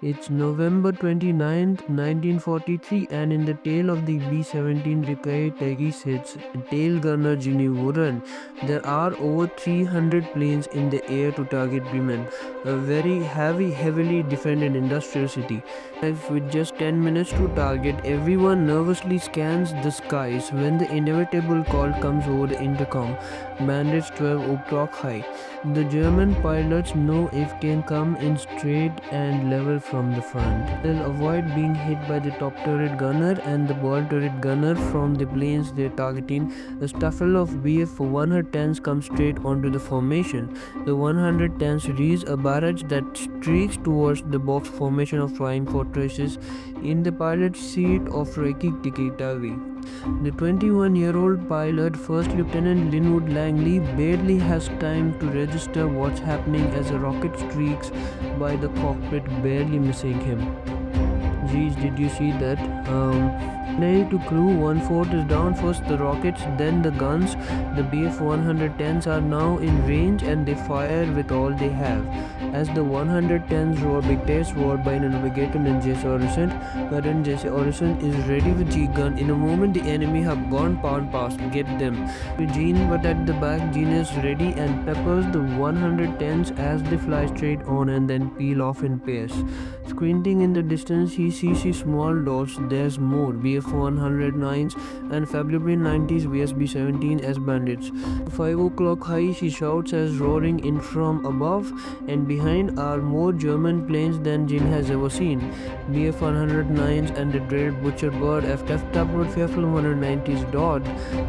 It's November 29th, 1943, and in the tail of the B-17 Rikki Tikki sits tail gunner Eugene Moran. There are over 300 planes in the air to target Bremen, a very heavily defended industrial city. With just 10 minutes to target, everyone nervously scans the skies when the inevitable call comes over the intercom. Bandits 12 o'clock high. The German pilots know if can come in straight and level from the front. They'll avoid being hit by the top turret gunner and the ball turret gunner from the planes they're targeting. The Staffel of Bf 110s come straight onto the formation. The 110s reach a barrage that streaks towards the box formation of flying fortresses in the pilot seat of Rikki Tikki Tavi. The 21-year-old pilot, First Lieutenant Linwood Langley, barely has time to register what's happening as a rocket streaks by the cockpit, barely missing him. Geez, did you see that? To crew, 1/4 is down, first the rockets, then the guns. The Bf 110s are now in range and they fire with all they have. As the 110s roar, big test roar by navigator and Jesse Orison. Current Jesse Orison is ready with G-gun. In a moment, the enemy have gone past. Get them. Eugene, but at the back, Gene is ready and peppers the 110s as they fly straight on and then peel off in pairs. Squinting in the distance, he sees small dots. There's more Bf 109s and February 90s B-17 as bandits. 5 o'clock high, he shouts as roaring in from above, and behind are more German planes than Gene has ever seen. Bf 109s and the dreaded butcher bird FF Tablet Werfer 190s dot.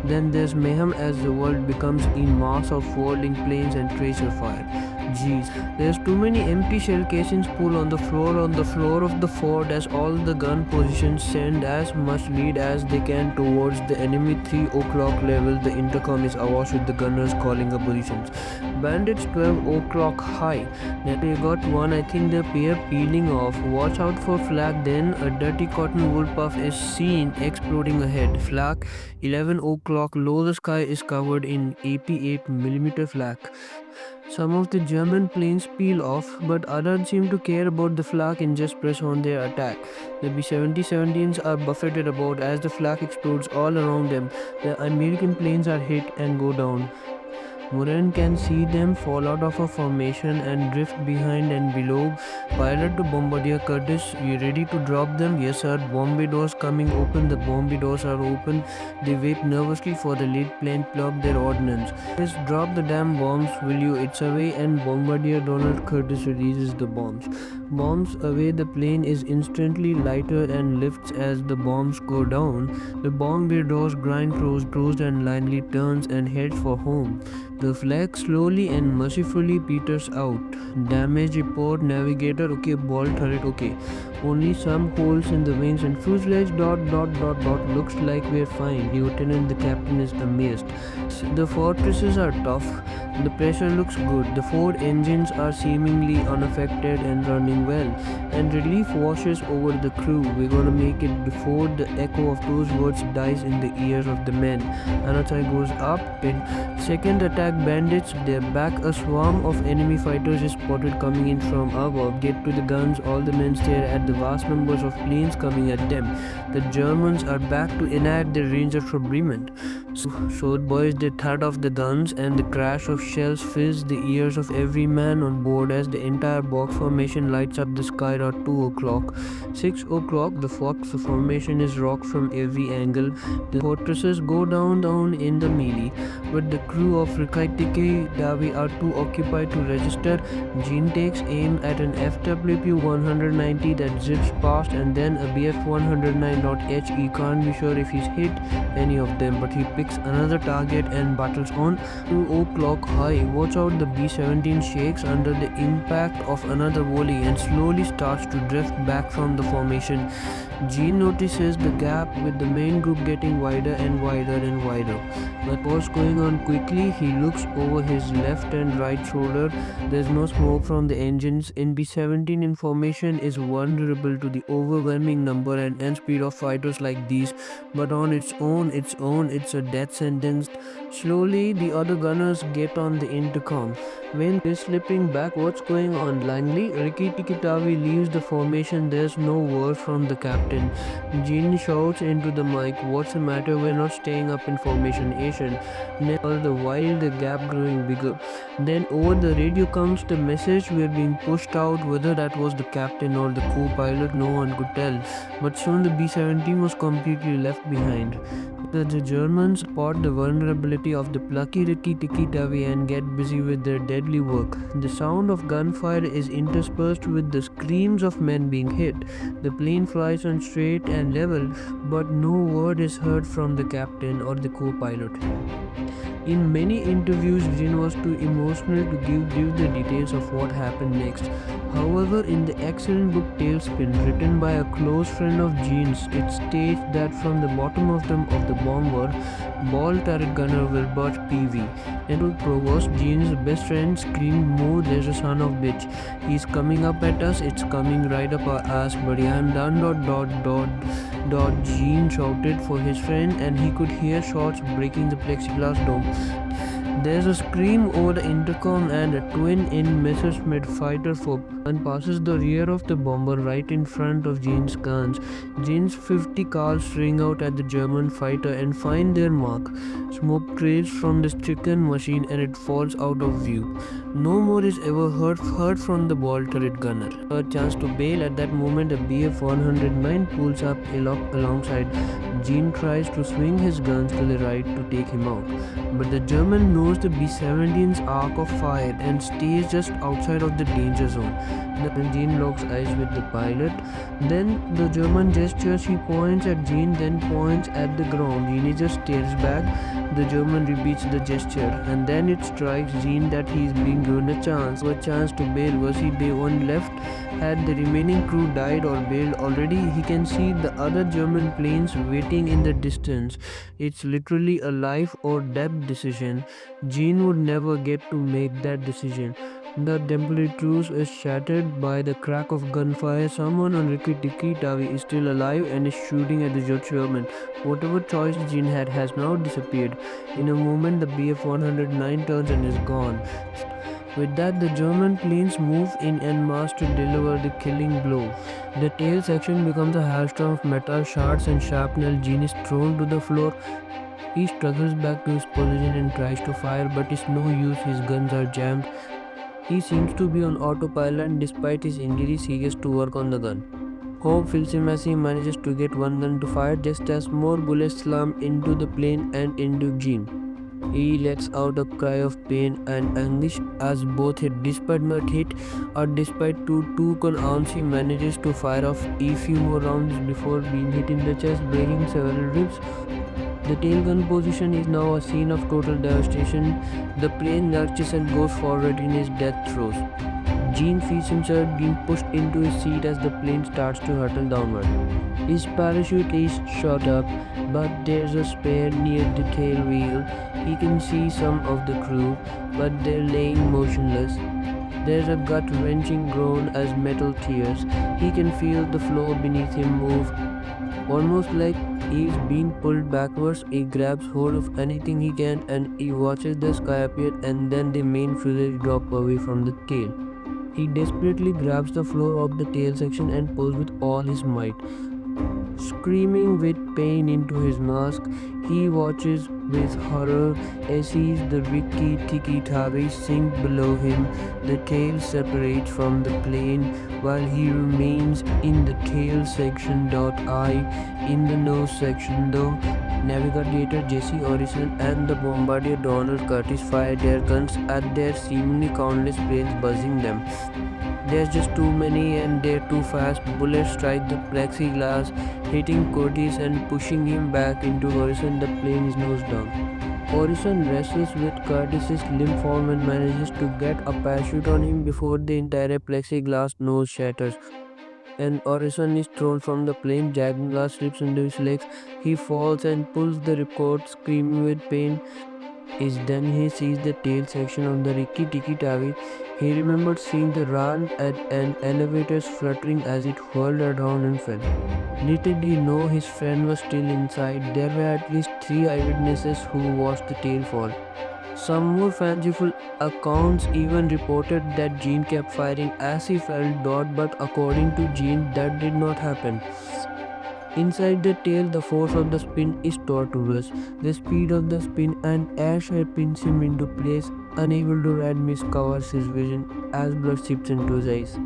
Then there's mayhem as the world becomes a mass of whirling planes and tracer fire. Geez, there's too many empty shell casings pulled on the floor of the fort as all the gun positions send as much lead as they can towards the enemy. 3 o'clock level, the intercom is awash with the gunners calling up positions. Bandits 12 o'clock high. Then they got one, I think the pair peeling off. Watch out for flak, then a dirty cotton wool puff is seen exploding ahead. Flak 11 o'clock low, the sky is covered in 88mm flak. Some of the German planes peel off, but others seem to care about the flak and just press on their attack. The B-17s are buffeted about as the flak explodes all around them. The American planes are hit and go down. Moran can see them fall out of a formation and drift behind and below. Pilot to Bombardier Curtis, you ready to drop them? Yes sir. Bombay doors coming open. The Bombay doors are open. They wait nervously for the lead plane plug their ordnance. Just drop the damn bombs, will you? It's away, and Bombardier Donald Curtis releases the bombs. Bombs away, the plane is instantly lighter and lifts as the bombs go down. The Bombay doors grind closed and Langley turns and heads for home. The flag slowly and mercifully peters out. Damage report, navigator, okay, ball turret, okay. Only some holes in the wings and fuselage, looks like we're fine. Lieutenant, the captain is amazed. The fortresses are tough. The pressure looks good. The 4 engines are seemingly unaffected and running well. And relief washes over the crew. We're gonna make it before the echo of those words dies in the ears of the men. Another goes up. Second attack bandits. They're back. A swarm of enemy fighters is spotted coming in from above. Get to the guns. All the men stare at the vast numbers of planes coming at them. The Germans are back to enact their Ranger from Bremen. So boys, they thud off the guns and the crash of shells fills the ears of every man on board as the entire box formation lights up the sky at 2 o'clock. 6 o'clock, the fox formation is rocked from every angle. The fortresses go down in the melee, but the crew of Rikki Tikki Tavi are too occupied to register. Gene takes aim at an FWP 190 that zips past and then a BF 109.H. He can't be sure if he's hit any of them, but he picks another target and battles on. 2 o'clock high. Watch out, the B-17 shakes under the impact of another volley and slowly starts to drift back from the formation. Gene notices the gap with the main group getting wider and wider and wider. But what's going on quickly? He looks over his left and right shoulder. There's no smoke from the engines. In B-17 information is vulnerable to the overwhelming number and speed of fighters like these, but on its own, it's a death sentence. Slowly, the other gunners get on the intercom. When they're slipping back, what's going on? Langley, Rikki Tikki Tavi leaves the formation. There's no word from the captain. Gene shouts into the mic, "What's the matter? We're not staying up in formation Asian." All the while the gap growing bigger. Then over the radio comes the message, "We're being pushed out." Whether that was the captain or the co-pilot, no one could tell. But soon the B-17 was completely left behind. The Germans spot the vulnerability of the plucky Rikki Tikki Tavi and get busy with their deadly work. The sound of gunfire is interspersed with the screams of men being hit. The plane flies on straight and level, but no word is heard from the captain or the co-pilot. In many interviews, Gene was too emotional to give the details of what happened next. However, in the excellent book Tailspin, written by a close friend of Gene's, it states that from the bottom of the bomber, ball turret gunner Wilbert PV, and with Provost, Gene's best friend, screamed, "Move, there's a son of bitch. He's coming up at us, it's coming right up our ass, buddy. I'm done, Gene shouted for his friend, and he could hear shots breaking the plexiglass dome. There's a scream over the intercom, and a twin-in Messerschmitt fighter and passes the rear of the bomber right in front of Gene's guns. Gene's 50 cals ring out at the German fighter and find their mark. Smoke trails from the stricken machine and it falls out of view. No more is ever heard from the ball turret gunner. A chance to bail. At that moment, a Bf-109 pulls up alongside. Gene tries to swing his guns to the right to take him out, but the German knows the B-17's arc of fire and stays just outside of the danger zone. Then Gene locks eyes with the pilot. Then the German gestures. He points at Gene, then points at the ground. Gene just stares back. The German repeats the gesture, and then it strikes Gene that he is being given a chance to bail. Was he the one left? Had the remaining crew died or bailed already? He can see the other German planes waiting in the distance. It's literally a life or death decision. Gene would never get to make that decision. The temporary truce is shattered by the crack of gunfire. Someone on Rikki Tikki Tavi is still alive and is shooting at the German. Whatever choice Gene had has now disappeared. In a moment, the Bf-109 turns and is gone. With that, the German planes move in en masse to deliver the killing blow. The tail section becomes a hailstorm of metal shards and shrapnel. Gene is thrown to the floor. He struggles back to his position and tries to fire, but it's no use. His guns are jammed. He seems to be on autopilot, and despite his injuries, he gets to work on the gun. Hope fills him as he manages to get one gun to fire just as more bullets slam into the plane and into Gene. He lets out a cry of pain and anguish as both hit. Despite not hit or despite two ounce, he manages to fire off a few more rounds before being hit in the chest, breaking several ribs. The tail gun position is now a scene of total devastation. The plane lurches and goes forward in his death throes. Gene feels himself being pushed into his seat as the plane starts to hurtle downward. His parachute is shot up, but there's a spare near the tail wheel. He can see some of the crew, but they're laying motionless. There's a gut-wrenching groan as metal tears. He can feel the floor beneath him move, almost like he's being pulled backwards. He grabs hold of anything he can and he watches the sky appear and then the main fuselage drop away from the tail. He desperately grabs the floor of the tail section and pulls with all his might. Screaming with pain into his mask, he watches with horror as sees the Rikki Tikki Tavi sink below him. The tail separates from the plane while he remains in the tail section. In the nose section, though, Navigator Jesse Orison and the bombardier Donald Curtis fire their guns at their seemingly countless planes, buzzing them. There's just too many and they're too fast. Bullets strike the plexiglass, hitting Curtis and pushing him back into Orison. The plane is nose down. Orison wrestles with Curtis's limb form and manages to get a parachute on him before the entire plexiglass nose shatters. and Orison is thrown from the plane. Jack glass slips into his legs. He falls and pulls the ripcord, screaming with pain. Is then he sees the tail section of the Rikki Tikki Tavi. He remembered seeing the run at an elevator's fluttering as it whirled around and fell. Little did he know his friend was still inside. There were at least 3 eyewitnesses who watched the tail fall. Some more fanciful accounts even reported that Gene kept firing as he fell, but according to Gene, that did not happen. Inside the tail, the force of the spin is tortuous. The speed of the spin and air pins him into place. Unable to ride, miscovers his vision as blood seeps into his eyes.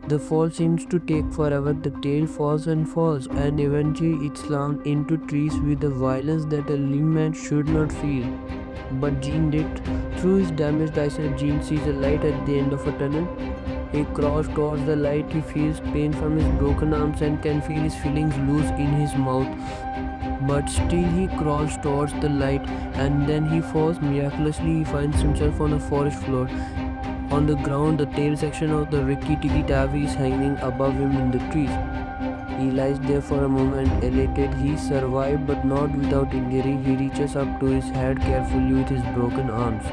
The fall seems to take forever. The tail falls, and eventually it slams into trees with a violence that a layman should not feel. But Gene did. Through his damaged eyesight, Gene sees a light at the end of a tunnel. He crawls towards the light. He feels pain from his broken arms and can feel his feelings loose in his mouth. But still he crawls towards the light, and then he falls. Miraculously, he finds himself on a forest floor. On the ground, the tail section of the Rikki Tikki Tavi is hanging above him in the trees. He lies there for a moment, elated. He survived, but not without injury. He reaches up to his head carefully with his broken arms.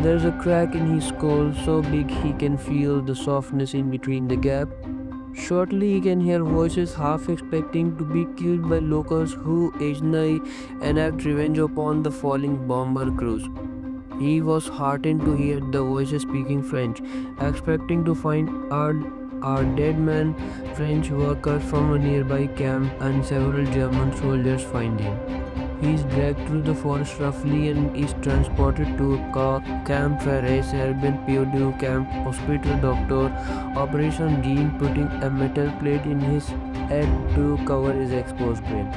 There's a crack in his skull, so big he can feel the softness in between the gap. Shortly, he can hear voices, half expecting to be killed by locals who occasionally enact revenge upon the falling bomber crews. He was heartened to hear the voices speaking French, expecting to find our dead man. French workers from a nearby camp and several German soldiers find him. He is dragged through the forest roughly and is transported to Camp Ferre, Serbian POW camp. Hospital doctor Operation Gene putting a metal plate in his head to cover his exposed brain.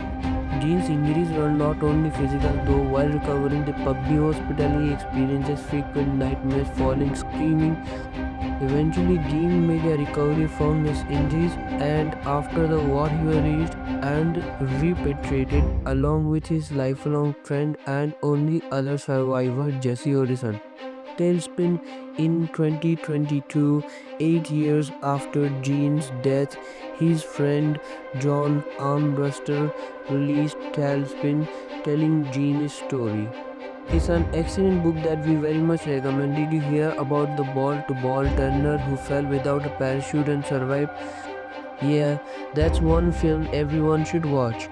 Gene's injuries were not only physical though. While recovering the PUBG hospital, he experiences frequent nightmares, falling, screaming. Eventually, Gene made a recovery from his injuries, and after the war he was released and repatriated along with his lifelong friend and only other survivor, Jesse Orison. Tailspin in 2022, 8 years after Gene's death, his friend John Armbruster released Tailspin, telling Gene's story. It's an excellent book that we very much recommend. Did you hear about the ball-to-ball turner who fell without a parachute and survived? Yeah, that's one film everyone should watch.